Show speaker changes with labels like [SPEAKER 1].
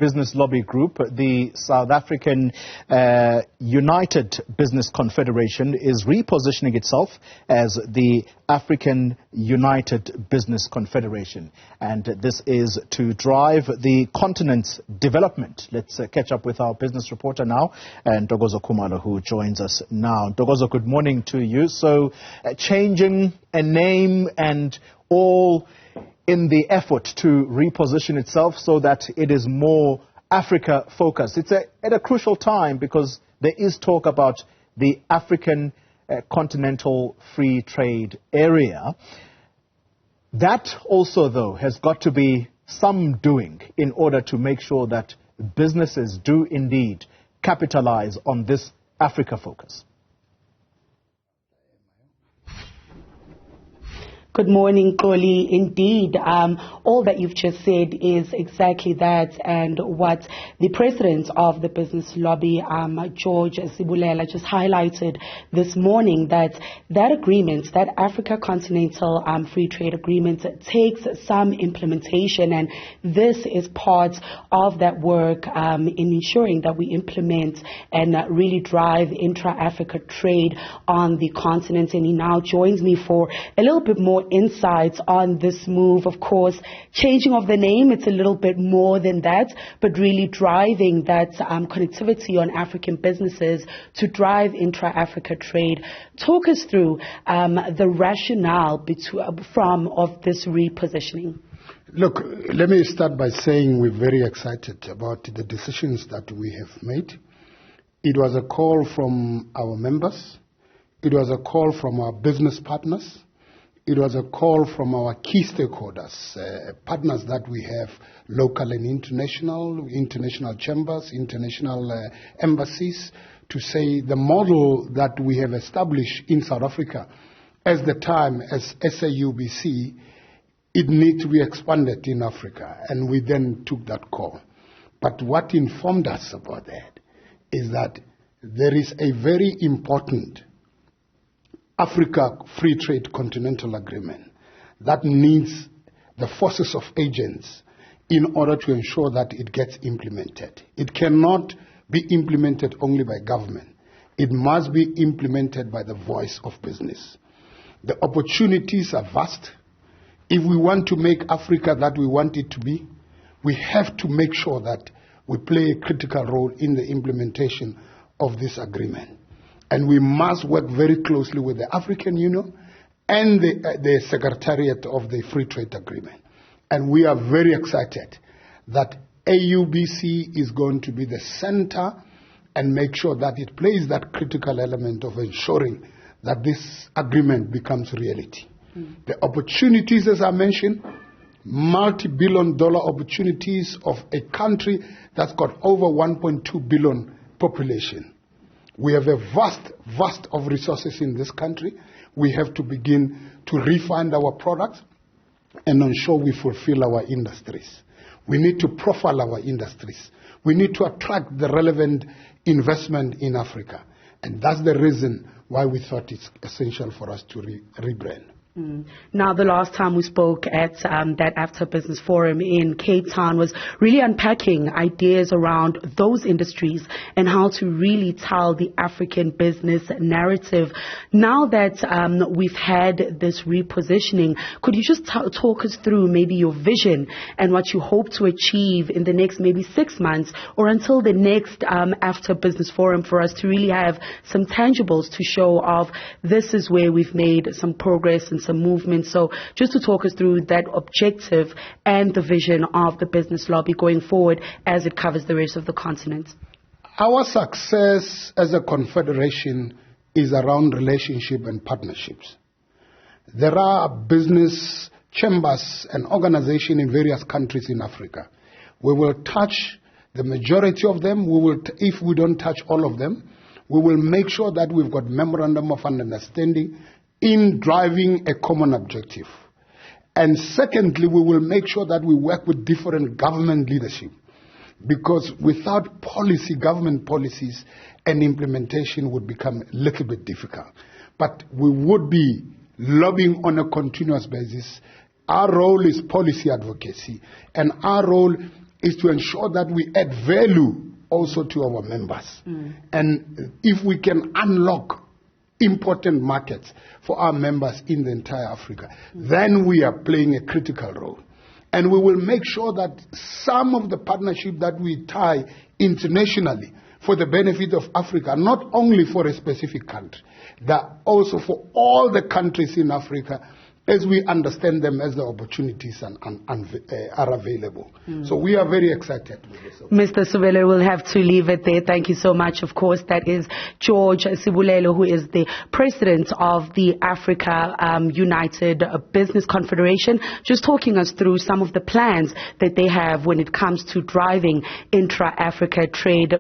[SPEAKER 1] Business lobby group, the South African United Business Confederation, is repositioning itself as the African United Business Confederation. And this is to drive the continent's development. Let's catch up with our business reporter now, Ntokozo Khumalo, who joins us now. Ntokozo, good morning to you. So changing a name and all in the effort to reposition itself so that it is more Africa focused. It's at a crucial time because there is talk about the African continental free trade area. That also, though, has got to be some doing in order to make sure that businesses do indeed capitalize on this Africa focus.
[SPEAKER 2] Good morning, Koli. Indeed, all that you've just said is exactly that, and what the president of the business lobby, George Sebulela, just highlighted this morning, that agreement, that Africa Continental Free Trade Agreement, takes some implementation, and this is part of that work in ensuring that we implement and really drive intra-Africa trade on the continent. And he now joins me for a little bit more insights on this move. Of course, changing of the name, it's a little bit more than that, but really driving that connectivity on African businesses to drive intra-Africa trade. Talk us through the rationale of this repositioning.
[SPEAKER 3] Look, let me start by saying we're very excited about the decisions that we have made. It was a call from our members. It was a call from our business partners. It was a call from our key stakeholders, partners that we have, local and international chambers, international embassies, to say the model that we have established in South Africa as the time as SAUBC, it needs to be expanded in Africa. And we then took that call. But what informed us about that is that there is a very important Africa Free Trade Continental Agreement that needs the forces of agents in order to ensure that it gets implemented. It cannot be implemented only by government. It must be implemented by the voice of business. The opportunities are vast. If we want to make Africa that we want it to be, we have to make sure that we play a critical role in the implementation of this agreement. And we must work very closely with the African Union and the Secretariat of the Free Trade Agreement. And we are very excited that AUBC is going to be the center and make sure that it plays that critical element of ensuring that this agreement becomes reality. The opportunities, as I mentioned, multi-billion-dollar opportunities of a country that's got over 1.2 billion population. We have a vast of resources in this country. We have to begin to refine our products and ensure we fulfill our industries. We need to profile our industries. We need to attract the relevant investment in Africa. And that's the reason why we thought it's essential for us to rebrand.
[SPEAKER 2] Now, the last time we spoke at that After Business Forum in Cape Town was really unpacking ideas around those industries and how to really tell the African business narrative. Now that we've had this repositioning, could you just talk us through maybe your vision and what you hope to achieve in the next maybe 6 months or until the next After Business Forum, for us to really have some tangibles to show of this is where we've made some progress and some movement. So just to talk us through that objective and the vision of the business lobby going forward as it covers the rest of the continent.
[SPEAKER 3] Our success as a confederation is around relationship and partnerships. There are business chambers and organizations in various countries in Africa. We will touch the majority of them. If we don't touch all of them, we will make sure that we've got memorandum of understanding in driving a common objective. And secondly, we will make sure that we work with different government leadership, because without policy, government policies and implementation would become a little bit difficult. But we would be lobbying on a continuous basis. Our role is policy advocacy, and our role is to ensure that we add value also to our members. And if we can unlock important markets for our members in the entire Africa, then we are playing a critical role. And we will make sure that some of the partnership that we tie internationally for the benefit of Africa, not only for a specific country, that also for all the countries in Africa, as we understand them as the opportunities are available. So we are very excited with this.
[SPEAKER 2] Mr. Sebulela, we'll have to leave it there. Thank you so much. Of course, that is George Sebulela, who is the president of the Africa United Business Confederation, just talking us through some of the plans that they have when it comes to driving intra-Africa trade.